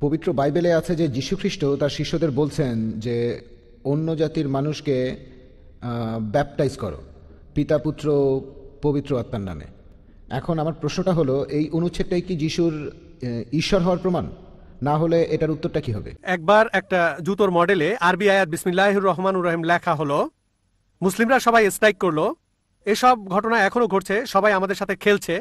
পবিত্র বাইবেলে আছে যে যীশুখ্রিস্ট তার শিষ্যদের বলছেন যে অন্য জাতির মানুষকে ব্যাপটাইজ করো পিতা পুত্র পবিত্র আত্মার নামে। এখন আমার প্রশ্নটা হলো, এই অনুচ্ছেদটাই কি যিশুর ঈশ্বর হওয়ার প্রমাণ? না হলে এটার উত্তরটা কি হবে? একবার একটা জুতোর মডেলে আরবি আয়াত বিসমিল্লাহির রহমানুর রহিম লেখা হলো, মুসলিমরা সবাই স্ট্রাইক করলো, এসব ঘটনা এখনো ঘটছে, সবাই আমাদের সাথে খেলছে।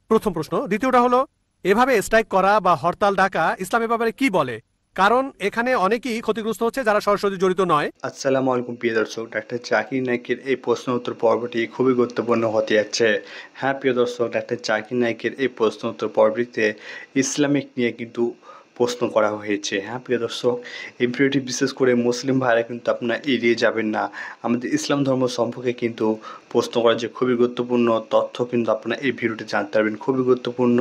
প্রথম প্রশ্ন। দ্বিতীয়টা হলো, এভাবে স্ট্রাইক করা বা হরতাল ডাকা ইসলামের ব্যাপারে কি বলে? কারণ এখানে অনেকেই ক্ষতিগ্রস্ত হচ্ছে যারা সরাসরি জড়িত নয়। আসসালামু আলাইকুম প্রিয় দর্শক, ডাক্তার জাকির নাইকের এই প্রশ্ন উত্তর পর্বটি খুবই গুরুত্বপূর্ণ হতে যাচ্ছে। হ্যাঁ প্রিয় দর্শক, ডাক্তার জাকির নাইকের এই প্রশ্ন উত্তর পর্বটিতে ইসলামিক নিয়ে কিন্তু প্রশ্ন করা হয়েছে। হ্যাঁ প্রিয় দর্শক, এই ভিডিওটি বিশেষ করে মুসলিম ভাইরা কিন্তু আপনারা এড়িয়ে যাবেন না। আমাদের ইসলাম ধর্ম সম্পর্কে কিন্তু প্রশ্ন করা যে খুবই গুরুত্বপূর্ণ তথ্য কিন্তু আপনারা এই ভিডিওটি জানতে পারবেন। খুবই গুরুত্বপূর্ণ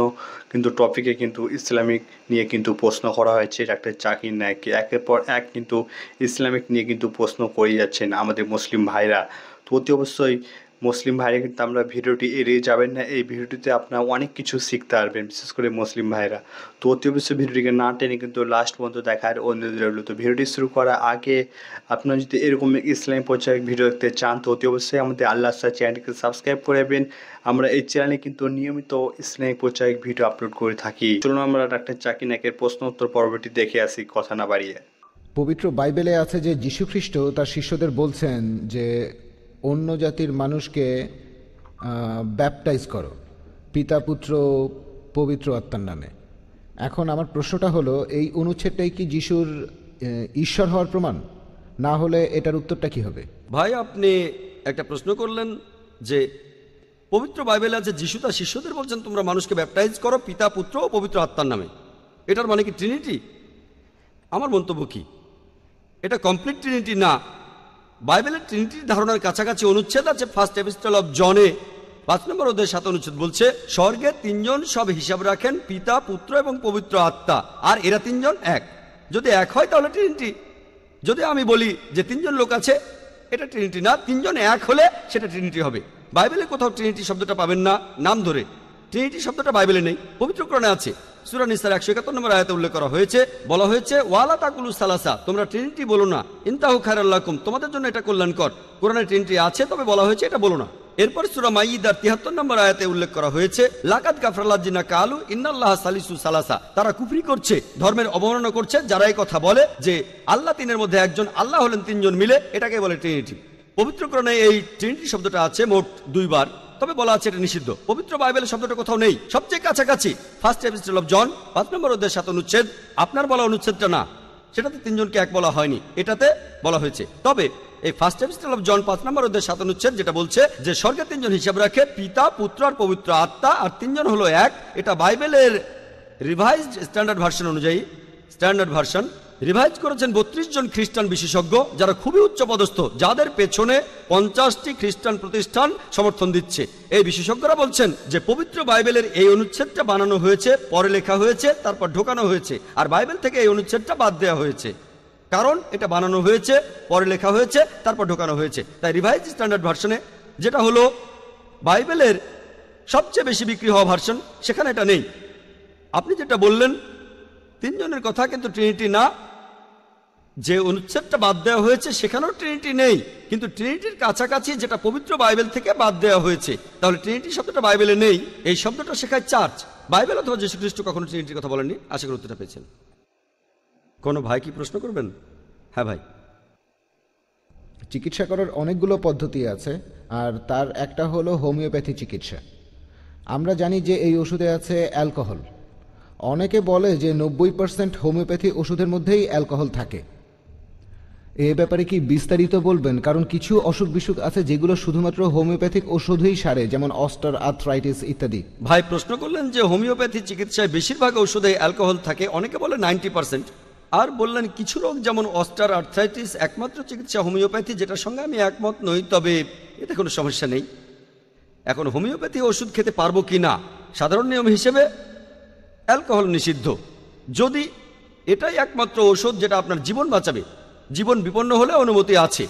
কিন্তু টপিকে কিন্তু ইসলামিক নিয়ে কিন্তু প্রশ্ন করা হয়েছে ডাক্তার জাকির নাইককে। একের পর এক কিন্তু ইসলামিক নিয়ে কিন্তু প্রশ্ন করে যাচ্ছেন আমাদের মুসলিম ভাইরা। তো অতি অবশ্যই মুসলিম ভাইরা কিন্তু আমরা ভিডিওটি এড়িয়ে যাবেন না। এই ভিডিওটিতে আপনারা অনেক কিছু শিখতে পারবেন, বিশেষ করে মুসলিম ভাইরা। তো অতি অবশ্যই ভিডিওটিকে না টেনে কিন্তু লাস্ট পর্যন্ত দেখার অনুরোধ রইল। তো ভিডিওটি শুরু করার আগে আপনারা যদি এরকম ইসলামিক পর্যায়ে ভিডিও দেখতে চান তো অতি অবশ্যই আমাদের আল্লাহ চ্যানেলটিকে সাবস্ক্রাইব করে নেবেন। আমরা এই চ্যানেলে কিন্তু নিয়মিত ইসলামিক পর্যায়ে ভিডিও আপলোড করে থাকি। চলুন আমরা ডাক্তার জাকির নাইকের প্রশ্ন উত্তর পর্বটি দেখে আসি, কথা না বাড়িয়ে। পবিত্র বাইবেলে আছে যে যীশুখ্রিস্ট তার শিষ্যদের বলছেন যে অন্য জাতির মানুষকে ব্যাপটাইজ করো পিতা পুত্র পবিত্র আত্মার নামে। এখন আমার প্রশ্নটা হলো, এই অনুচ্ছেদটাই কি যিশুর ঈশ্বর হওয়ার প্রমাণ? না হলে এটার উত্তরটা কি হবে? ভাই, আপনি একটা প্রশ্ন করলেন যে পবিত্র বাইবেলে আছে যিশু তার শিষ্যদের বলছেন তোমরা মানুষকে ব্যাপটাইজ করো পিতা পুত্র ও পবিত্র আত্মার নামে। এটার মানে কি ট্রিনিটি? আমার মন্তব্য কি, এটা কমপ্লিট ট্রিনিটি না। বাইবেলের ট্রিনিটির ধারণার কাছাকাছি অনুচ্ছেদ আছে। ফার্স্ট এপিস্টল অফ জনে 5 নম্বর অধ্যায় 7 অনুচ্ছেদ বলছে স্বর্গে 3 জন সব হিসাব রাখেন, পিতা পুত্র এবং পবিত্র আত্মা, আর এরা 3 জন এক। যদি এক হয় তাহলে ট্রিনিটি। যদি আমি বলি যে 3 জন লোক আছে, এটা ট্রিনিটি না। 3 জন এক হলে সেটা ট্রিনিটি হবে। বাইবেলে কোথাও ট্রিনিটি শব্দটা পাবেন না নাম ধরে। ট্রিনিটি শব্দটা বাইবেলে নেই, পবিত্র কোরআনে আছে। সূরা নিসার 171 নম্বর আয়াতে উল্লেখ করা হয়েছে, বলা হয়েছে ওয়ালা তাকুলু সালাসা, তোমরা ট্রিনিটি বলো না, ইনতাহু খায়রাল লাকুম, তোমাদের জন্য এটা কল্যাণকর। কোরআনে ট্রিনিটি আছে, তবে বলা হয়েছে এটা বলো না। এরপর সূরা মাইদার 73 নম্বর আয়াতে উল্লেখ করা হয়েছে লাকাদ কাফরাল্লাযিনা কালু ইন্নাল্লাহা সালিসু সালাসা, তারা কুফরি করছে, ধর্মের অবমাননা করছে যারা এই কথা বলে যে আল্লাহ তিনের মধ্যে একজন, আল্লাহ হলেন 3 জন মিলে। এটাকে বলে ট্রিনিটি। পবিত্র কোরআনে এই ট্রিনিটি শব্দটা আছে মোট 2 বার, তবে বলা আছে এটা নিষিদ্ধ। পবিত্র বাইবেলের শব্দটা কোথাও নেই। সবচেয়ে কাছাকাছি ফার্স্ট এপিস্টল অফ জন 5 নম্বর অধ্যায় 7 অনুচ্ছেদ, আপনার বলা অনুচ্ছেদটা না, সেটাতে 3 জনকে এক বলা হয়নি, এটাতে বলা হয়েছে। তবে এই ফার্স্ট এপিস্টল অফ জন 5 নম্বর অধ্যায় 7 অনুচ্ছেদ যেটা বলছে যে স্বর্গে 3 জন হিসাব রাখে, পিতা পুত্র আর পবিত্র আত্মা, আর 3 জন হলো এক, এটা বাইবেলের রিভাইজড স্ট্যান্ডার্ড ভার্সন অনুযায়ী, স্ট্যান্ডার্ড ভার্সন রিভাইজ করেছেন 32 জন খ্রিস্টান বিশেষজ্ঞ যারা খুবই উচ্চপদস্থ, যাদের পেছনে 50টি খ্রিস্টান প্রতিষ্ঠান সমর্থন দিচ্ছে। এই বিশেষজ্ঞরা বলছেন যে পবিত্র বাইবেলের এই অনুচ্ছেদটা বানানো হয়েছে, পরে লেখা হয়েছে, তারপর ঢোকানো হয়েছে, আর বাইবেল থেকে এই অনুচ্ছেদটা বাদ দেওয়া হয়েছে। কারণ এটা বানানো হয়েছে, পরে লেখা হয়েছে, তারপর ঢোকানো হয়েছে। তাই রিভাইজ স্ট্যান্ডার্ড ভার্সনে, যেটা হলো বাইবেলের সবচেয়ে বেশি বিক্রি হওয়া ভার্সন, সেখানে এটা নেই। আপনি যেটা বললেন 3 জনের কথা, কিন্তু ট্রিনিটি না। যে অনুচ্ছেদটা বাদ দেওয়া হয়েছে সেখানেও ট্রিনিটি নেই, কিন্তু ট্রিনিটির কাছাকাছি যেটা পবিত্র বাইবেল থেকে বাদ দেওয়া হয়েছে। তাহলে ট্রিনিটি শব্দটা বাইবেলে নেই, এই শব্দটা শেখায় চার্চ। বাইবেল অথবা যীশু খ্রিস্ট কখনো ট্রিনিটির কথা বলেননি। আশা করি উত্তরটা পেয়েছেন। কোনো ভাই কি প্রশ্ন করবেন? হ্যাঁ ভাই। চিকিৎসা করার অনেকগুলো পদ্ধতি আছে, আর তার একটা হলো হোমিওপ্যাথি চিকিৎসা। আমরা জানি যে এই ওষুধে আছে অ্যালকোহল। অনেকে বলে যে 90% হোমিওপ্যাথি ওষুধের মধ্যেই অ্যালকোহল থাকে। এ ব্যাপারে কি বিস্তারিত বলবেন? কারণ কিছু অসুখ বিসুখ আছে যেগুলো শুধুমাত্র হোমিওপ্যাথিক ওষুধেই সারে, যেমন অস্টার আর্থ্রাইটিস ইত্যাদি। ভাই প্রশ্ন করলেন যে হোমিওপ্যাথি চিকিৎসায় বেশিরভাগ ওষুধে অ্যালকোহল থাকে, অনেকে বলে 90%, আর বললেন কিছু রোগ যেমন অস্টার আর্থ্রাইটিস একমাত্র চিকিৎসা হোমিওপ্যাথি, যেটার সঙ্গে আমি একমত নই, তবে এতে কোনো সমস্যা নেই। এখন হোমিওপ্যাথি ওষুধ খেতে পারবো কি না, সাধারণ নিয়ম হিসেবে অ্যালকোহল নিষিদ্ধ। যদি এটাই একমাত্র ওষুধ যেটা আপনার জীবন বাঁচাবে, জীবন বিপন্ন হলে অনুমতি আছে।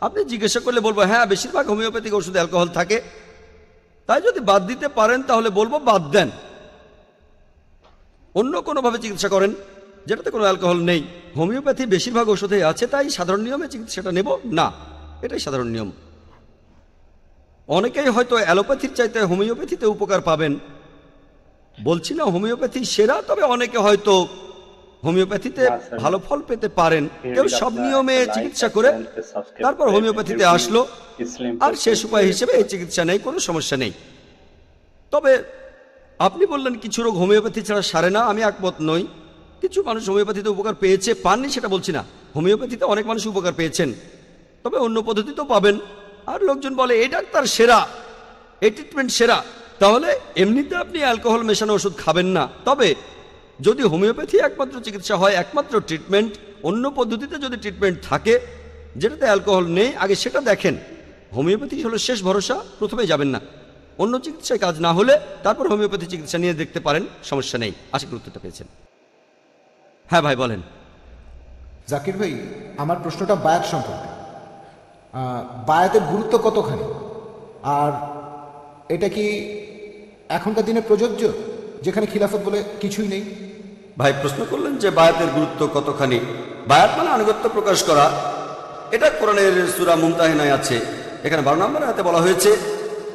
আপনি জিজ্ঞাসা করলে বলবো হ্যাঁ বেশিরভাগ হোমিওপ্যাথিক ওষুধে অ্যালকোহল থাকে, তাই যদি বাদ দিতে পারেন তাহলে বলবো বাদ দেন, অন্য কোনোভাবে চিকিৎসা করেন। যেটাতে কোনো অ্যালকোহল নেই। হোমিওপ্যাথি বেশিরভাগ ওষুধে আছে, তাই সাধারণ নিয়মে চিকিৎসাটা নেব না, এটাই সাধারণ নিয়ম। অনেকেই হয়তো অ্যালোপ্যাথির চাইতে হোমিওপ্যাথিতে উপকার পাবেন। বলছি না হোমিওপ্যাথি সেরা, তবে অনেকে হয়তো হোমিওপ্যাথিতে ভালো ফল পেতে পারেন। কেউ সব নিয়মে চিকিৎসা করে তারপর হোমিওপ্যাথিতে আসলো, আর শেষ উপায় হিসেবে এই চিকিৎসা নেই, কোনো সমস্যা নেই। তবে আপনি বললেন কিছু রোগ হোমিওপ্যাথি ছাড়া সারে না, আমি একমত নই। কিছু মানুষ হোমিওপ্যাথিতে উপকার পেয়েছে, পাননি সেটা বলছি না। হোমিওপ্যাথিতে অনেক মানুষ উপকার পেয়েছেন, তবে অন্য পদ্ধতিতেও পাবেন। আর লোকজন বলে এই ডাক্তার সেরা, এই ট্রিটমেন্ট সেরা, তাহলে এমনিতে আপনি অ্যালকোহল মেশানো ওষুধ খাবেন না। তবে যদি হোমিওপ্যাথি একমাত্র চিকিৎসা হয়, একমাত্র ট্রিটমেন্ট, অন্য পদ্ধতিতে যদি ট্রিটমেন্ট থাকে যেটাতে অ্যালকোহল নেই, আগে সেটা দেখেন। হোমিওপ্যাথি হলো শেষ ভরসা, প্রথমে যাবেন না। অন্য চিকিৎসায় কাজ না হলে তারপর হোমিওপ্যাথি চিকিৎসা নিয়ে দেখতে পারেন, সমস্যা নেই। আশা করি উত্তরটা পেয়েছেন। হ্যাঁ ভাই বলেন। জাকির ভাই, আমার প্রশ্নটা বায়াত সম্পর্কে। বায়াতের গুরুত্ব কতখানি, আর এটা কি এখনকার দিনে প্রযোজ্য যেখানে খিলাফত বলে কিছুই নেই? ভাই প্রশ্ন করলেন যে বায়াতের গুরুত্ব কতখানি। বায়াত মানে আনুগত্য প্রকাশ করা, এটা কোরআনের সূরা মুমতাহিনায় আছে। এখানে 12 নম্বর আয়াতে বলা হয়েছে,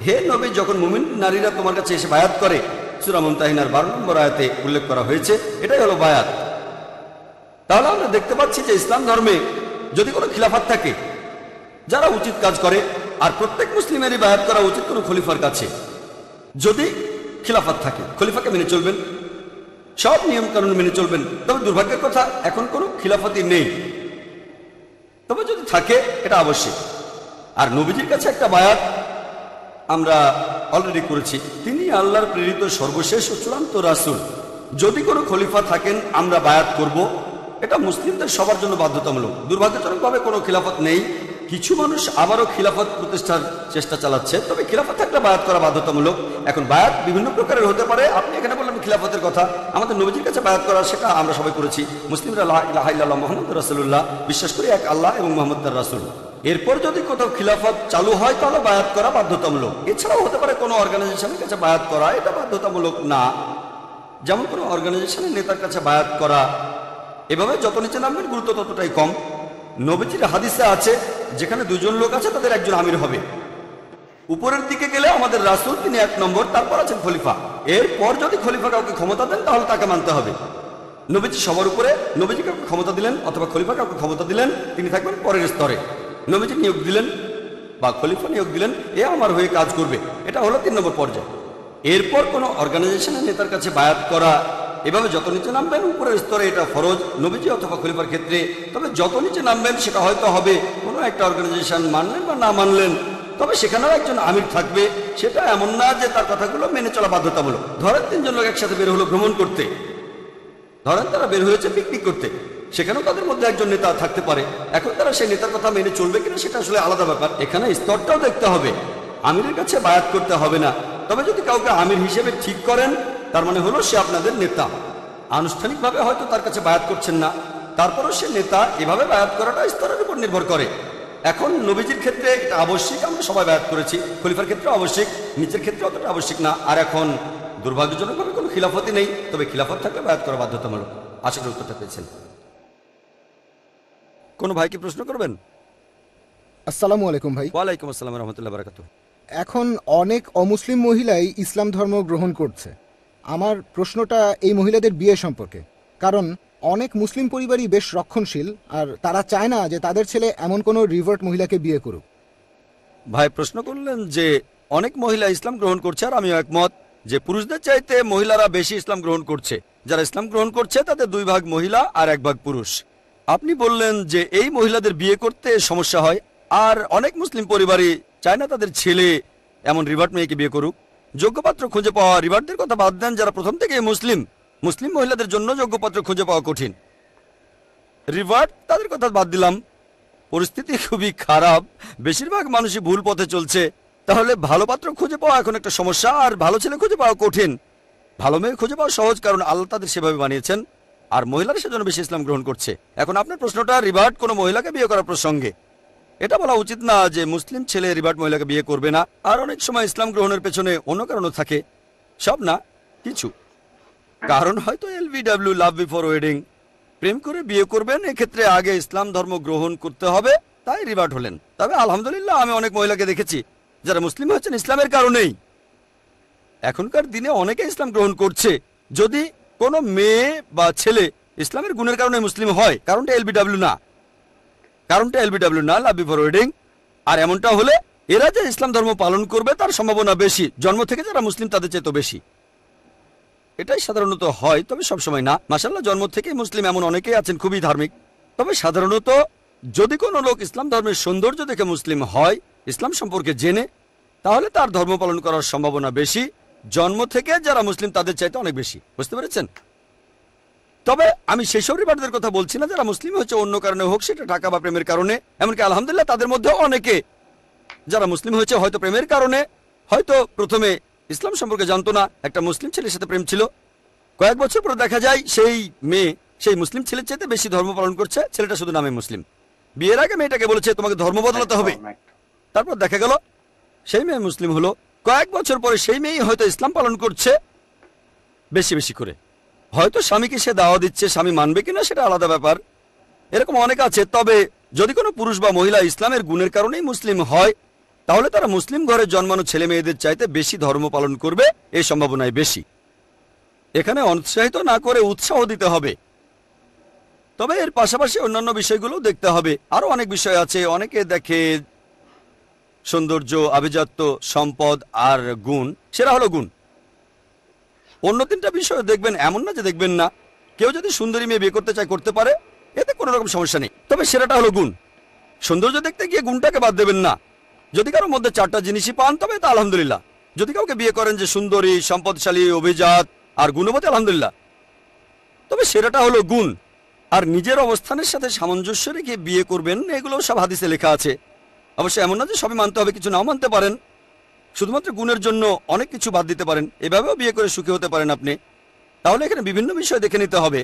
হে নবী, যখন মুমিন নারীরা তোমার কাছে এসে বায়াত করে, সূরা মুমতাহিনার 12 নম্বর আয়াতে উল্লেখ করা হয়েছে, এটাই হলো বায়াত। তাহলে আমরা দেখতে পাচ্ছি যে ইসলাম ধর্মে যদি কোনো খিলাফত থাকে যারা উচিত কাজ করে, আর প্রত্যেক মুসলিমেরই বায়াত করা উচিত কোনো খলিফার কাছে। যদি খিলাফত থাকে, খলিফাকে মেনে চলবেন, সব নিয়ম কানুন মেনে চলবেন। তবে দুর্ভাগ্যের কথা, এখন কোনো খিলাফতই নেই। তবে যদি থাকে এটা আবশ্যক। আর নবীজির কাছে একটা বায়াত আমরা অলরেডি করেছি, তিনি আল্লাহর প্রেরিত সর্বশেষ ও চূড়ান্ত রাসূল। যদি কোনো খলিফা থাকেন আমরা বায়াত করব, এটা মুসলিমদের সবার জন্য বাধ্যতামূলক। দুর্ভাগ্যজনকভাবে কোনো খিলাফত নেই। কিছু মানুষ আবারও খিলাফত প্রতিষ্ঠার চেষ্টা চালাচ্ছে, তবে খিলাফত থাকলে বায়াত করা বাধ্যতামূলক। এখন বায়াত বিভিন্ন প্রকারের হতে পারে। আপনি এখানে বললেন খিলাফতের কথা, আমাদের নবীজির কাছে বায়াত করা সেটা আমরা সবাই করেছি। মুসলিমরা লা ইলাহা ইল্লাল্লাহ মুহাম্মাদুর রাসূলুল্লাহ বিশ্বাস করি এক আল্লাহ এবং মুহাম্মদ তার রাসূল। এরপর যদি কোথাও খিলাফত চালু হয় তাহলে বায়াত করা বাধ্যতামূলক। এছাড়াও হতে পারে কোনো অর্গানাইজেশনের কাছে বায়াত করা, এটা বাধ্যতামূলক না। যেমন কোনো অর্গানাইজেশনের নেতার কাছে বায়াত করা। এভাবে যত নিচে নামবেন গুরুত্ব ততটাই কম। নবীজির হাদিসে আছে, যেখানে দুজন লোক আছে তাদের একজন আমির হবে। উপরের দিকে গেলে আমাদের রাসূল, তিনি 1 নম্বর, তারপর আছেন খলিফা। এরপর যদি খলিফা কাউকে ক্ষমতা দেন তাহলে তাকে মানতে হবে। নবীজি সবার উপরে, নবীজি কাউকে ক্ষমতা দিলেন অথবা খলিফা কাউকে ক্ষমতা দিলেন, তিনি থাকবেন পরের স্তরে। নবীজি নিয়োগ দিলেন বা খলিফা নিয়োগ দিলেন, এ আমার হয়ে কাজ করবে, এটা হলো 3 নম্বর পর্যায়ে। এরপর কোনো অর্গানাইজেশনের নেতার কাছে বায়াত করা। এভাবে যত নিচে নামবেন উপরের স্তরে এটা ফরজ, নবীজি অথবা খলিফার ক্ষেত্রে। তবে যত নিচে নামবেন সেটা হয়তো হবে কোনো একটা অর্গানাইজেশন মানলেন বা না মানলেন, তবে সেখানেও একজন আমির থাকবে। সেটা এমন না যে তার কথাগুলো মেনে চলা বাধ্যতামূলক। ধরেন 3 জন লোক একসাথে বের হলো ভ্রমণ করতে, ধরেন তারা বের হয়েছে পিকনিক করতে, সেখানেও তাদের মধ্যে একজন নেতা থাকতে পারে। এখন তারা সেই নেতার কথা মেনে চলবে কিনা সেটা আসলে আলাদা ব্যাপার। এখানে স্তরটাও দেখতে হবে, আমিরের কাছে বায়াত করতে হবে না। তবে যদি কাউকে আমির হিসেবে ঠিক করেন তার মানে হলো সে আপনাদের নেতা। আনুষ্ঠানিকভাবে হয়তো তার কাছে বায়াত করছেন না, তারপরও সে নেতা। এভাবে বায়াত করাটা স্তরের উপর নির্ভর করে। এখন নবীজির ক্ষেত্রে এটা আবশ্যিক, আমরা সবাই বায়াত করেছি। খলিফার ক্ষেত্রে আবশ্যিক, নিচের ক্ষেত্রে অতটা আবশ্যিক না। আর এখন দুর্ভাগ্যজনকভাবে কোনো খিলাফতই নেই, তবে খিলাফত থাকলে বায়াত করা বাধ্যতামূলক। আশা করি উত্তরটা পেয়েছেন। কোনো ভাই কি প্রশ্ন করবেন? আসসালামু আলাইকুম ভাই। ওয়ালাইকুম আসসালাম রহমতুল্লাহ বারাকাতুহু। এখন অনেক অমুসলিম মহিলাই ইসলাম ধর্ম গ্রহণ করছে। আমার প্রশ্নটা এই মহিলাদের বিয়ে সম্পর্কে, কারণ অনেক মুসলিম পরিবারই বেশ রক্ষণশীল, আর তারা চায় না যে তাদের ছেলে এমন কোনো রিভার্ট মহিলাকে বিয়ে করুক। ভাই প্রশ্ন করলেন যে অনেক মহিলা ইসলাম গ্রহণ করছে, আর আমিও একমত যে পুরুষদের চাইতে মহিলারা বেশি ইসলাম গ্রহণ করছে। যারা ইসলাম গ্রহণ করছে তাদের 2 ভাগ মহিলা আর 1 ভাগ পুরুষ। আপনি বললেন যে এই মহিলাদের বিয়ে করতে সমস্যা হয়, আর অনেক মুসলিম পরিবারই চায় না তাদের ছেলে এমন রিভার্ট মেয়েকে বিয়ে করুক। যোগ্যপাত্র খুঁজে পাওয়া, রিভার্টদের কথা বাদ দেন, যারা প্রথম থেকে মুসলিম মহিলাদের জন্য যোগ্যপাত্র খুঁজে পাওয়া কঠিন। রিভার্ট তাদের কথা বাদ দিলাম, পরিস্থিতি খুবই খারাপ, বেশিরভাগ মানুষই ভুল পথে চলছে। তাহলে ভালো পাত্র খুঁজে পাওয়া এখন একটা সমস্যা, আর ভালো ছেলে খুঁজে পাওয়া কঠিন। ভালো মেয়ে খুঁজে পাওয়া সহজ, কারণ আল্লাহ তাদের সেভাবে বানিয়েছেন, আর মহিলারা সেজন্য বেশি ইসলাম গ্রহণ করছে। এখন আপনার প্রশ্নটা রিভার্ট কোনো মহিলাকে বিয়ে করার প্রসঙ্গে, এটা বলা উচিত না যে মুসলিম ছেলে রিভার্ট মহিলাকে বিয়ে করবে না। আর অনেক সময় ইসলাম গ্রহণের পেছনে অন্য কারণও থাকে, সব না কিছু কারণ। হয়তো LBW, লাভ বিফোর ওয়েডিং, প্রেম করে বিয়ে করবেন, এক্ষেত্রে আগে ইসলাম ধর্ম গ্রহণ করতে হবে, তাই রিভার্ট হলেন। তবে আলহামদুলিল্লাহ আমি অনেক মহিলাকে দেখেছি যারা মুসলিম হচ্ছেন ইসলামের কারণেই। এখনকার দিনে অনেকে ইসলাম গ্রহণ করছে। যদি কোনো মেয়ে বা ছেলে ইসলামের গুণের কারণে মুসলিম হয়, কারণটা এলবিডব্লিউ না, লাভ বিফোর ওয়েডিং। আর এমনটা হলে এরা যে ইসলাম ধর্ম পালন করবে তার সম্ভাবনা বেশি, জন্ম থেকে যারা মুসলিম তাদের চেয়ে তো বেশি। এটাই সাধারণত হয়, তবে সবসময় না। মাশাআল্লাহ, জন্ম থেকেই মুসলিম এমন অনেকেই আছেন খুবই ধার্মিক। তবে সাধারণত যদি কোনো লোক ইসলাম ধর্মের সৌন্দর্য দেখে মুসলিম হয়, ইসলাম সম্পর্কে জেনে, তাহলে তার ধর্ম পালন করার সম্ভাবনা বেশি, জন্ম থেকে যারা মুসলিম তাদের চাইতে অনেক বেশি। বুঝতে পেরেছেন? তবে আমি সেসব রিবারদের কথা বলছি না যারা মুসলিম হচ্ছে অন্য কারণে হোক, সেটা টাকা বা প্রেমের কারণে। এমনকি আলহামদুলিল্লাহ তাদের মধ্যে অনেকে যারা মুসলিম হয়েছে হয়তো প্রেমের কারণে, হয়তো প্রথমে ইসলাম সম্পর্কে জানতো না, একটা মুসলিম ছেলের সাথে প্রেম ছিল, কয়েক বছর পরে দেখা যায় সেই মেয়ে সেই মুসলিম ছেলের চাইতে বেশি ধর্ম পালন করছে, ছেলেটা শুধু নামে মুসলিম। বিয়ের আগে মেয়েটাকে বলেছে তোমাকে ধর্ম বদলাতে হবে, তারপর দেখা গেল সেই মেয়ে মুসলিম হলো, কয়েক বছর পরে সেই মেয়ে হয়তো ইসলাম পালন করছে বেশি বেশি করে। হয়তো স্বামীকে সে দাওয়া দিচ্ছে, স্বামী মানবে কিনা সেটা আলাদা ব্যাপার, এরকম অনেক আছে। তবে যদি কোনো পুরুষ বা মহিলা ইসলামের গুণের কারণেই মুসলিম হয়, তাহলে তারা মুসলিম ঘরে জন্মানো ছেলে মেয়েদের চাইতে বেশি ধর্ম পালন করবে, এই সম্ভাবনাই বেশি। এখানে অনুৎসাহিত না করে উৎসাহ দিতে হবে। তবে এর পাশাপাশি অন্যান্য বিষয়গুলো দেখতে হবে। আরো অনেক বিষয় আছে। অনেকে দেখে সৌন্দর্য, আভিজাত্য, সম্পদ আর গুণ, সেটা হলো গুণ। অন্য তিনটা বিষয় দেখবেন, এমন না যে দেখবেন না। কেউ যদি সুন্দরী মেয়ে বিয়ে করতে চায় করতে পারে, এতে কোনো রকম সমস্যা নেই। তবে সেরাটা হলো গুণ। সৌন্দর্য দেখতে গিয়ে গুণটাকে বাদ দেবেন না। যদি কারোর মধ্যে চারটা জিনিসই পান তবে তা আলহামদুলিল্লাহ। যদি কাউকে বিয়ে করেন যে সুন্দরী, সম্পদশালী, অভিজাত আর গুণবতী, আলহামদুলিল্লাহ। তবে সেরাটা হলো গুণ। আর নিজের অবস্থানের সাথে সামঞ্জস্য রেখে বিয়ে করবেন, এগুলো সব হাদিসে লেখা আছে। অবশ্যই এমন না যে সবই মানতে হবে, কিছু নাও মানতে পারেন। শুধুমাত্র গুণের জন্য অনেক কিছু বাদ দিতে পারেন, এভাবেও বিয়ে করে সুখী হতে পারেন আপনি। তাহলে এখানে বিভিন্ন বিষয় দেখে নিতে হবে।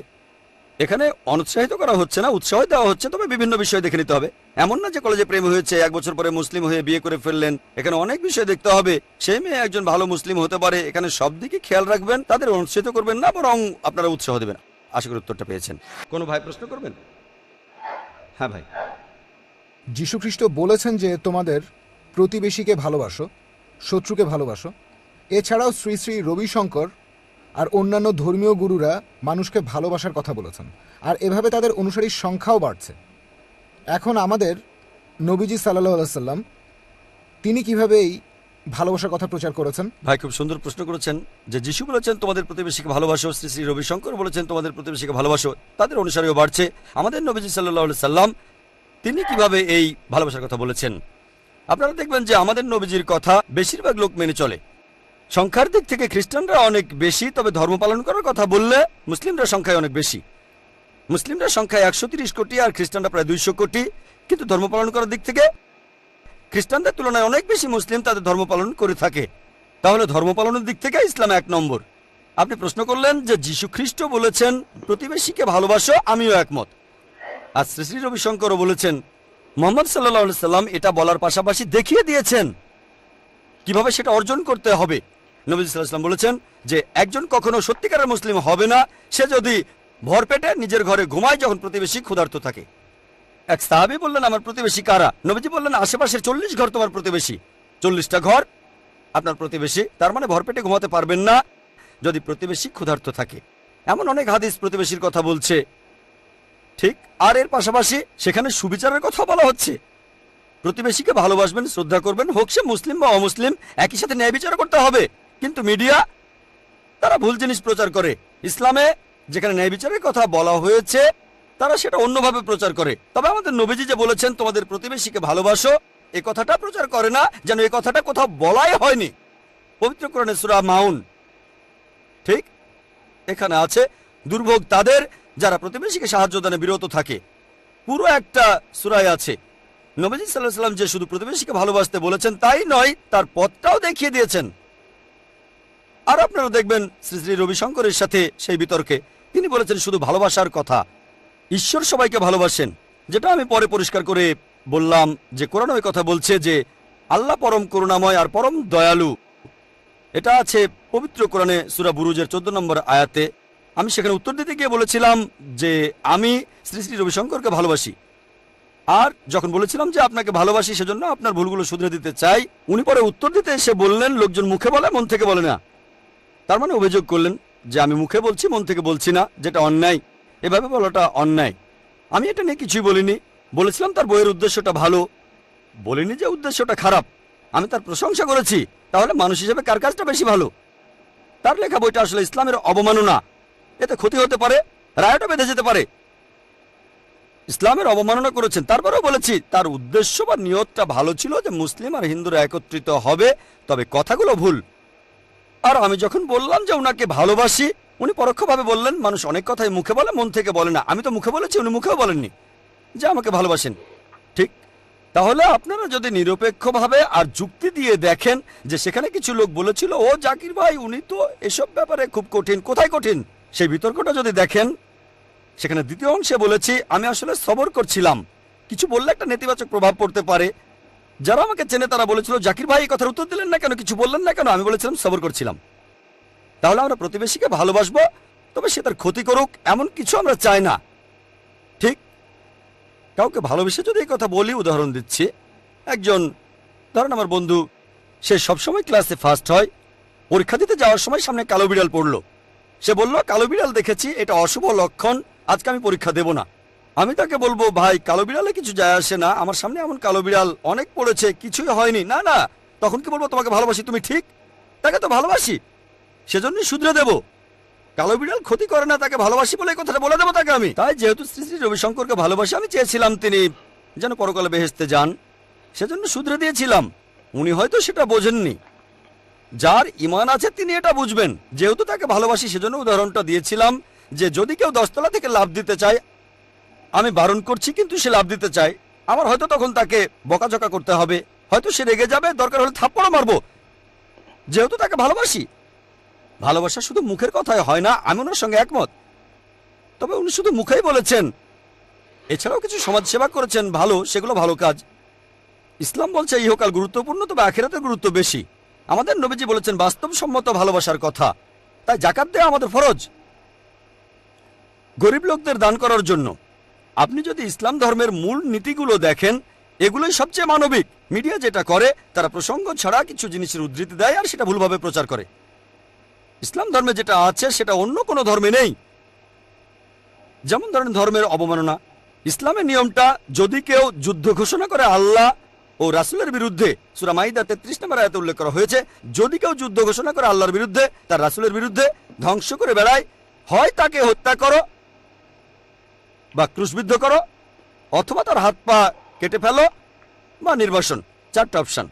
এখানে অনুৎসাহিত করা হচ্ছে না, উৎসাহ দেওয়া হচ্ছে, তবে বিভিন্ন বিষয় দেখে নিতে হবে। এমন না যে কলেজে প্রেম হয়েছে, এক বছর পরে মুসলিম হয়ে বিয়ে করে ফেললেন। এখানে অনেক বিষয় দেখতে হবে। সেই মেয়ে একজন ভালো মুসলিম হতে পারে, এখানে সব দিকে খেয়াল রাখবেন। তাদের অনুৎসাহিত করবেন না, বরং আপনারা উৎসাহ দেবেন। আশা করি উত্তরটা পেয়েছেন। কোনো ভাই প্রশ্ন করবেন? হ্যাঁ ভাই। যীশুখ্রিস্ট বলেছেন যে তোমাদের প্রতিবেশীকে ভালোবাসো, শত্রুকে ভালোবাসো। এছাড়াও শ্রী শ্রী রবিশঙ্কর আর অন্যান্য ধর্মীয় গুরুরা মানুষকে ভালোবাসার কথা বলেছেন, আর এভাবে তাদের অনুসারীর সংখ্যাও বাড়ছে। এখন আমাদের নবীজি সাল্লাল্লাহু আলাইহি সাল্লাম তিনি কিভাবে এই ভালোবাসার কথা প্রচার করেছেন? ভাই খুব সুন্দর প্রশ্ন করেছেন। যে যিশু বলেছেন তোমাদের প্রতিবেশীকে ভালোবাসো, শ্রী শ্রী রবিশঙ্কর বলেছেন তোমাদের প্রতিবেশীকে ভালোবাসো, তাদের অনুসারীও বাড়ছে। আমাদের নবীজি সাল্লাল্লাহু আলাইহি সাল্লাম তিনি কিভাবে এই ভালোবাসার কথা বলেছেন? আপনারা দেখবেন যে আমাদের নবীজির কথা বেশিরভাগ লোক মেনে চলে। সংখ্যার দিক থেকে খ্রিস্টানরা অনেক বেশি, তবে ধর্ম পালন করার কথা বললে মুসলিমরা সংখ্যায় অনেক বেশি। মুসলিমরা সংখ্যায় 130 কোটি আর খ্রিস্টানরা প্রায় 200 কোটি। কিন্তু ধর্ম পালন করার দিক থেকে খ্রিস্টানদের তুলনায় অনেক বেশি মুসলিম তাদের ধর্ম পালন করে থাকে। তাহলে ধর্ম পালনের দিক থেকে ইসলাম 1 নম্বর। আপনি প্রশ্ন করলেন যে যীশু খ্রিস্ট বলেছেন প্রতিবেশীকে ভালোবাসো, আমিও একমত। আর শ্রী শ্রী রবিশঙ্করও বলেছেন, মুহাম্মদ সাল্লাল্লাহু আলাইহি সাল্লাম এটা বলার পাশাপাশি দেখিয়ে দিয়েছেন কিভাবে সেটা অর্জন করতে হবে। নবী সাল্লাল্লাহু আলাইহি ওয়াসাল্লাম বলেছেন যে একজন কখনো সত্যিকারের মুসলিম হবে না সে যদি ভরপেটে নিজের ঘরে ঘুমায় যখন প্রতিবেশী ক্ষুধার্ত থাকে। এক সাহাবী বললেন আমার প্রতিবেশী কারা? নবীজি বললেন আশেপাশের 40 ঘর তোমার প্রতিবেশী। 40টা ঘর আপনার প্রতিবেশী। তার মানে ভরপেটে ঘুমাতে পারবেন না যদি প্রতিবেশী ক্ষুধার্ত থাকে। এমন অনেক হাদিস প্রতিবেশীর কথা বলছে। ঠিক, আর এর পাশাপাশি সেখানে সুবিচারের কথা বলা হচ্ছে। প্রতিবেশীকে ভালোবাসবেন, শ্রদ্ধা করবেন, হোক সে মুসলিম বা অমুসলিম, একই সাথে ন্যায় বিচার করতে হবে। কিন্তু মিডিয়া তারা ভুল জিনিস প্রচার করে। ইসলামে যেখানে ন্যায় বিচারের কথা বলা হয়েছে তারা সেটা অন্যভাবে প্রচার করে। তবে আমাদের নবীজি যে বলেছেন তোমাদের প্রতিবেশীকে ভালোবাসো, এই কথাটা প্রচার করে না যেন এই কথাটা কোথাও বলাই হয়নি। পবিত্র কোরআনে সূরা মাউন, ঠিক এখানে আছে দুর্ভোগ তাদের যারা প্রতিবেশীকে সাহায্য দানে বিরত থাকে। পুরো একটা সূরায় আছে। নবীজি সাল্লাল্লাহু আলাইহি ওয়াসাল্লাম যে শুধু প্রতিবেশীকে ভালোবাসতে বলেছেন তাই নয়, তার পথটাও দেখিয়ে দিয়েছেন। আর আপনারা দেখবেন শ্রী শ্রী রবিশঙ্করের সাথে সেই বিতর্কে তিনি বলেছেন শুধু ভালোবাসার কথা। ঈশ্বর সবাইকে ভালোবাসেন, যেটা আমি পরে পরিষ্কার করে বললাম যে কোরআন ওই কথা বলছে যে আল্লাহ পরম করুণাময় আর পরম দয়ালু। এটা আছে পবিত্র কোরআনে সূরা বুরুজের 14 নম্বর আয়াতে। আমি সেখানে উত্তর দিতে গিয়ে বলেছিলাম যে আমি শ্রী শ্রী রবিশঙ্করকে ভালোবাসি। আর যখন বলেছিলাম যে আপনাকে ভালোবাসি সেজন্য আপনার ভুলগুলো শুধরে দিতে চাই, উনি পরে উত্তর দিতে এসে বললেন লোকজন মুখে বলে মন থেকে বলে না। তার মানে অভিযোগ করলেন যে আমি মুখে বলছি মন থেকে বলছি না, যেটা অন্যায়। এভাবে বলাটা অন্যায়। আমি এটা নিয়ে কিছুই বলিনি, বলেছিলাম তার বইয়ের উদ্দেশ্যটা ভালো, বলিনি যে উদ্দেশ্যটা খারাপ। আমি তার প্রশংসা করেছি। তাহলে মানুষ হিসেবে কার কাজটা বেশি ভালো? তার লেখা বইটা আসলে ইসলামের অবমাননা, এতে ক্ষতি হতে পারে, রায়টা বেঁধে যেতে পারে। ইসলামের অবমাননা করেছেন। তারপরেও বলেছি তার উদ্দেশ্য বা নিয়তটা ভালো ছিল যে মুসলিম আর হিন্দুরা একত্রিত হবে, তবে কথাগুলো ভুল। আর আমি যখন বললাম যে ওনাকে ভালোবাসি, উনি পরোক্ষভাবে বললেন মানুষ অনেক কথাই মুখে বলে মন থেকে বলে না। আমি তো মুখে বলেছি, উনি মুখেও বলেননি যে আমাকে ভালোবাসেন। ঠিক, তাহলে আপনারা যদি নিরপেক্ষভাবে আর যুক্তি দিয়ে দেখেন যে সেখানে কিছু লোক বলেছিল ও জাকির ভাই উনি তো এসব ব্যাপারে খুব কঠিন, কোথায় কঠিন সেই বিতর্কটা যদি দেখেন, সেখানে দ্বিতীয় অংশে বলেছি আমি আসলে সবর করছিলাম। কিছু বললে একটা নেতিবাচক প্রভাব পড়তে পারে। যারা আমাকে চেনে তারা বলেছিল জাকির ভাই এই কথার উত্তর দিলেন না কেন, কিছু বললেন না কেন? আমি বলেছিলাম সবর করছিলাম। তাহলে আমরা প্রতিবেশীকে ভালোবাসবো, তবে সে তার ক্ষতি করুক এমন কিছু আমরা চাই না। ঠিক, কাউকে ভালোবেসে যদি এই কথা বলি, উদাহরণ দিচ্ছি, একজন ধরেন আমার বন্ধু, সে সবসময় ক্লাসে ফার্স্ট হয়, পরীক্ষা দিতে যাওয়ার সময় সামনে কালো বিড়াল পড়লো। সে বলল কালো বিড়াল দেখেছি, এটা অশুভ লক্ষণ, আজকে আমি পরীক্ষা দেব না। আমি তাকে বলবো ভাই কালো বিড়ালে কিছু যায় আসে না, আমার সামনে এমন কালো বিড়াল অনেক পড়েছে, কিছুই হয়নি। না না, তখন কি বলবো তোমাকে ভালোবাসি, তুমি ঠিক, তাকে তো ভালোবাসি সেজন্যই শুধরে দেব। কালো বিড়াল ক্ষতি করে না, তাকে ভালোবাসি বলে এই কথাটা বলে দেবো তাকে আমি। তাই যেহেতু শ্রী শ্রী রবিশঙ্করকে ভালোবাসি, আমি চেয়েছিলাম তিনি যেন পরকালে বেহেশতে যান, সেজন্য শুধরে দিয়েছিলাম। উনি হয়তো সেটা বোঝেননি, যার ঈমান আছে তিনি এটা বুঝবেন। যেহেতু তাকে ভালোবাসি সেজন্য উদাহরণটা দিয়েছিলাম যে যদি কেউ 10 তলা থেকে লাফ দিতে চায়, আমি বারণ করছি কিন্তু সে লাফ দিতে চায়, আমার হয়তো তখন তাকে বকাঝকা করতে হবে, হয়তো সে রেগে যাবে, দরকার হলে থাপ্পড়ও মারবো, যেহেতু তাকে ভালোবাসি। ভালোবাসা শুধু মুখের কথায় হয় না, আমি ওনার সঙ্গে একমত। তবে উনি শুধু মুখেই বলেছেন, এছাড়াও কিছু সমাজ সেবা করেছেন ভালো, সেগুলো ভালো কাজ। ইসলাম বলছে ইহকাল গুরুত্বপূর্ণ, তবে আখিরাতের গুরুত্ব বেশি। আমাদের নবীজি বলেছেন বাস্তবসম্মত ভালোবাসার কথা, তাই জাকাত দেওয়া আমাদের ফরজ, গরিব লোকদের দান করার জন্য। আপনি যদি ইসলাম ধর্মের মূল নীতিগুলো দেখেন, এগুলোই সবচেয়ে মানবিক। মিডিয়া যেটা করে, তারা প্রসঙ্গ ছাড়া কিছু জিনিসের উদ্ধৃতি দেয় আর সেটা ভুলভাবে প্রচার করে। ইসলাম ধর্মে যেটা আছে সেটা অন্য কোনো ধর্মে নেই। যেমন ধরেন ধর্মের অবমাননা, ইসলামের নিয়মটা যদি কেউ যুদ্ধ ঘোষণা করে আল্লাহ ও রাসূলের বিরুদ্ধে, সূরা মাইদা 33 নম্বর আয়াতে উল্লেখ করা হয়েছে, যদি কেউ যুদ্ধ ঘোষণা করে আল্লাহর বিরুদ্ধে, তার রাসূলের বিরুদ্ধে, ধ্বংস করে বেড়ায়, হয় তাকে হত্যা করো বা ক্রুশবিদ্ধ করো, অথবা তার হাত পা কেটে ফেলো বা নির্বাসন। 4টা অপশন।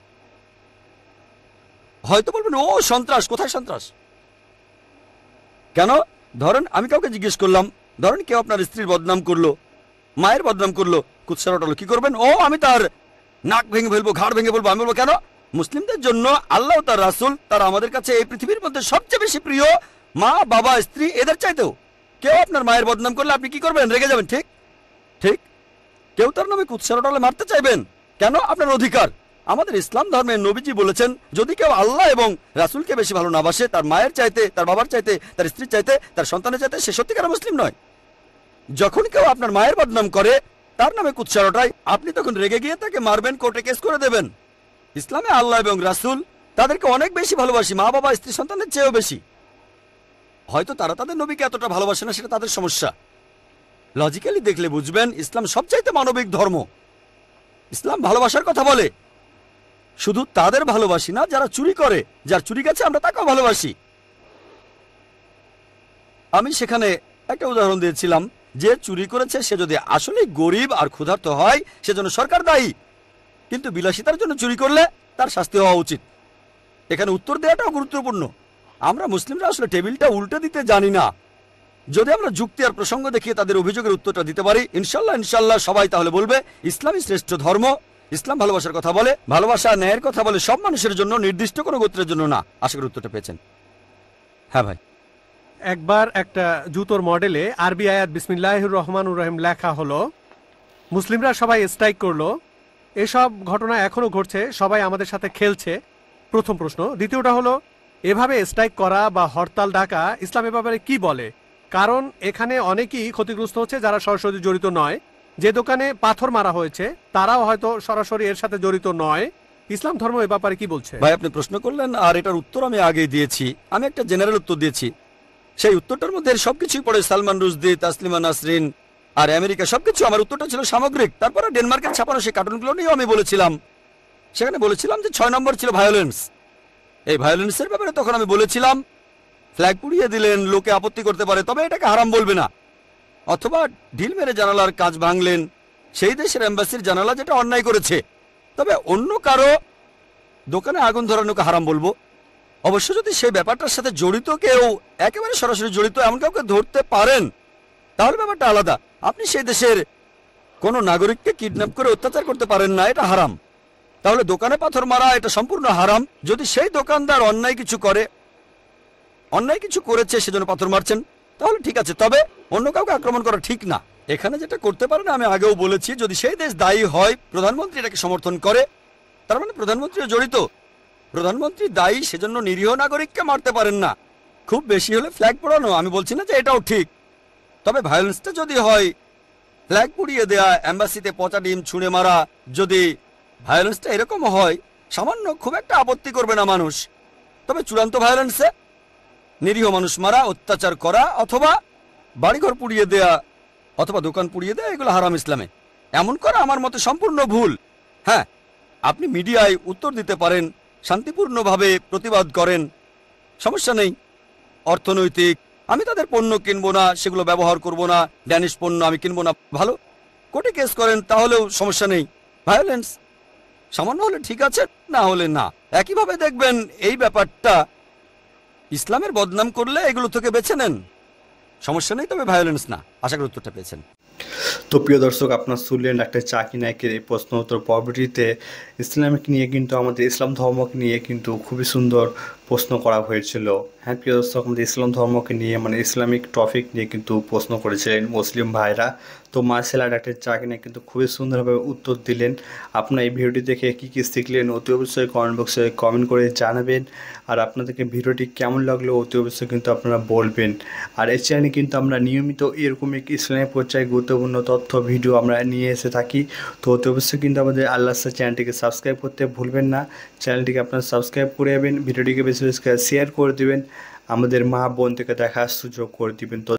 হয়তো বলবেন ও সন্ত্রাস, কোথায় সন্ত্রাস? কেন? ধরেন আমি কাউকে জিজ্ঞেস করলাম, ধরেন কেউ আপনার স্ত্রীর বদনাম করলো, মায়ের বদনাম করলো, কুৎসা রটালো, কি করবেন? ও আমি তার নাক ভেঙে ফেলবো, ঘাড় ভেঙে ফেলবো। আমি বলবো কেন? মুসলিমদের জন্য আল্লাহ ও তার রাসূল, তারা আমাদের কাছে এই পৃথিবীর মধ্যে সবচেয়ে বেশি প্রিয়, মা বাবা স্ত্রী এদের চাইতেও। কেউ আপনার মায়ের বদনাম করলে আপনি কি করবেন? রেগে যাবেন, ঠিক ঠিক। কেউ তার নামে কুৎসা রটালে মারতে চাইবেন কেন? আপনার অধিকার। আমাদের ইসলাম ধর্মের নবীজি বলেছেন যদি কেউ আল্লাহ এবং রাসূলকে বেশি ভালো না বাসে, তার মায়ের চাইতে, তার বাবার চাইতে, তার স্ত্রীর চাইতে, তার সন্তানের চাইতে, সে সত্যিকার মুসলিম নয়। যখন কেউ আপনার মায়ের বদনাম করে, তার নামে কুৎসা রটায়, আপনি তখন রেগে গিয়ে তাকে মারবেন, কোর্টে কেস করে দেবেন। ইসলামে আল্লাহ এবং রাসূল তাদেরকে অনেক বেশি ভালোবাসি, মা বাবা স্ত্রী সন্তানের চেয়েও বেশি। হয়তো তারা তাদের নবীকে এতটা ভালোবাসে না, সেটা তাদের সমস্যা। লজিক্যালি দেখলে বুঝবেন ইসলাম সবচাইতে মানবিক ধর্ম। ইসলাম ভালোবাসার কথা বলে, শুধু তাদের ভালোবাসি না যারা চুরি করে, যার চুরি গেছে আমরা তাকেও ভালোবাসি। আমি সেখানে একটা উদাহরণ দিয়েছিলাম, যে চুরি করেছে সে যদি আসলে গরিব আর ক্ষুধার্ত হয় সেজন্য সরকার দায়ী, কিন্তু বিলাসিতার জন্য চুরি করলে তার শাস্তি হওয়া উচিত। এখানে উত্তর দেওয়াটাও গুরুত্বপূর্ণ। আমরা মুসলিমরা আসলে টেবিলটা উল্টে দিতে জানি না। যদি আমরা যুক্তি আর প্রসঙ্গ দেখিয়ে তাদের অভিযোগের উত্তরটা দিতে পারি, ইনশাল্লাহ ইনশাল্লাহ সবাই তাহলে বলবে ইসলামই শ্রেষ্ঠ ধর্ম। ইসলাম ভালোবাসার কথা বলে, ভালোবাসা ন্যায়ের কথা বলে, সব মানুষের জন্য, নির্দিষ্ট কোনো গোত্রের জন্য না। আশা করি উত্তরটা পেয়েছেন। হ্যাঁ ভাই। একবার একটা জুতোর মডেলে আরবি আয়াত বিসমিল্লাহির রহমানুর রহিম লেখা হলো, মুসলিমরা সবাই স্ট্রাইক করলো, এসব ঘটনা এখনো ঘটছে, সবাই আমাদের সাথে খেলছে। প্রথম প্রশ্ন। দ্বিতীয়টা হলো, এভাবে স্ট্রাইক করা বা হরতাল ডাকা ইসলাম এ ব্যাপারে কি বলে? কারণ এখানে অনেকেই ক্ষতিগ্রস্ত হচ্ছে যারা সরাসরি জড়িত নয়। যে দোকানে পাথর মারা হয়েছে তারাও হয়তো সরাসরি এর সাথে জড়িত নয়। ইসলাম ধর্ম এ ব্যাপারে কি বলছে? ভাই আপনি প্রশ্ন করলেন আর এটার উত্তর আমি আগেই দিয়েছি। আমি একটা জেনারেল উত্তর দিয়েছি, সেই উত্তরটার মধ্যে সবকিছুই পড়ে, সালমান রুশদি, তাসলিমা নাসরিন আর আমেরিকা সবকিছু। আমার উত্তরটা ছিল সামগ্রিক। তারপরে ডেনমার্কের ছাপানো সেই কার্টুনগুলো নিয়েও আমি বলেছিলাম, সেখানে বলেছিলাম যে 6 নম্বর ছিল ভায়োলেন্স। এই ভায়োলেন্সের ব্যাপারে তখন আমি বলেছিলাম ফ্ল্যাগ পুড়িয়ে দিলেন, লোকে আপত্তি করতে পারে, তবে এটাকে হারাম বলবে না। অথবা ঢিল মেরে জানালার কাজ ভাঙলেন, সেই দেশের এম্বাসির জানালা যেটা অন্যায় করেছে, তবে অন্য কারো দোকানে আগুন ধরানোকে হারাম বলবো। অবশ্য যদি সেই ব্যাপারটার সাথে জড়িত কেউ, একেবারে সরাসরি জড়িত এমন কাউকে ধরতে পারেন, তাহলে ব্যাপারটা আলাদা। আপনি সেই দেশের কোনো নাগরিককে কিডন্যাপ করে অত্যাচার করতে পারেন না, এটা হারাম। তাহলে দোকানে পাথর মারা এটা সম্পূর্ণ হারাম। যদি সেই দোকানদার অন্যায় কিছু করেছে সেজন্য পাথর মারছেন, তাহলে ঠিক আছে, তবে অন্য কাউকে আক্রমণ করা ঠিক না। এখানে যেটা করতে পারেন আমি আগেও বলেছি, যদি সেই দেশ দায়ী হয়, প্রধানমন্ত্রী এটাকে সমর্থন করে, তার মানে প্রধানমন্ত্রীও জড়িত। প্রধানমন্ত্রী দায়ী, সেজন্য নিরীহ নাগরিককে মারতে পারেন না। খুব বেশি হলে ফ্ল্যাগ পোড়ানো, আমি বলছি না যে এটাও ঠিক, তবে ভায়োলেন্সটা যদি হয় ফ্ল্যাগ পুড়িয়ে দেয়া, এম্বাসিতে পচা ডিম ছুঁড়ে মারা, যদি ভায়োলেন্সটা এরকম হয়, সামান্য খুব একটা আপত্তি করবে না মানুষ। তবে চূড়ান্ত ভায়োলেন্সে নিরীহ মানুষ মারা, অত্যাচার করা, অথবা বাড়িঘর পুড়িয়ে দেয়া, অথবা দোকান পুড়িয়ে দেয়া, এগুলো হারাম ইসলামে। এমন করা আমার মতে সম্পূর্ণ ভুল। হ্যাঁ, আপনি মিডিয়ায় উত্তর দিতে পারেন, শান্তিপূর্ণভাবে প্রতিবাদ করেন, সমস্যা নেই। অর্থনৈতিক, আমি তাদের পণ্য কিনবো না, সেগুলো ব্যবহার করব না, ড্যানিশ পণ্য আমি কিনবো না, ভালো। কোর্টে কেস করেন, তাহলেও সমস্যা নেই। ভায়োলেন্স সামান্য হলে ঠিক আছে, না হলে না। একইভাবে দেখবেন এই ব্যাপারটা ইসলামের বদনাম করলে এগুলো থেকে বেছে নেন, সমস্যা নেই, তবে ভায়োলেন্স না। আশা করি উত্তরটা পেয়েছেন। তো প্রিয় দর্শক, আপনার শুনলেন ডাক্তার জাকির নায়েকের এই প্রশ্ন উত্তর পর্বটিতে ইসলামিক নিয়ে কিন্তু, আমাদের ইসলাম ধর্মকে নিয়ে কিন্তু খুবই সুন্দর প্রশ্ন করা হয়েছিল। হ্যাঁ প্রিয় দর্শক, আমাদের ইসলাম ধর্মকে নিয়ে, মানে ইসলামিক টপিক নিয়ে কিন্তু প্রশ্ন করেছিলেন মুসলিম ভাইরা। তো মার্শাল্লাহ, ডাক্তার জাকির নায়েক কিন্তু খুবই সুন্দরভাবে উত্তর দিলেন। আপনার এই ভিডিওটি দেখে কী কী শিখলেন অতি অবশ্যই কমেন্ট বক্সে কমেন্ট করে জানাবেন। আর আপনাদেরকে ভিডিওটি কেমন লাগলো অতি অবশ্যই কিন্তু আপনারা বলবেন। আর এই চ্যানেলে কিন্তু আমরা নিয়মিত এরকমই ইসলামের পর্যায়ে গুরুত্বপূর্ণ তথ্য ভিডিও আমরা নিয়ে এসে থাকি। তো অতি অবশ্যই কিন্তু আমাদের আল্লাহ চ্যানেলটিকে সাবস্ক্রাইব করতে ভুলবেন না। চ্যানেলটিকে আপনারা সাবস্ক্রাইব করে যাবেন, ভিডিওটিকে বেশি বেশি শেয়ার করে দেবেন, আমাদের মা বোন থেকে দেখার সুযোগ করে দিবেন। তো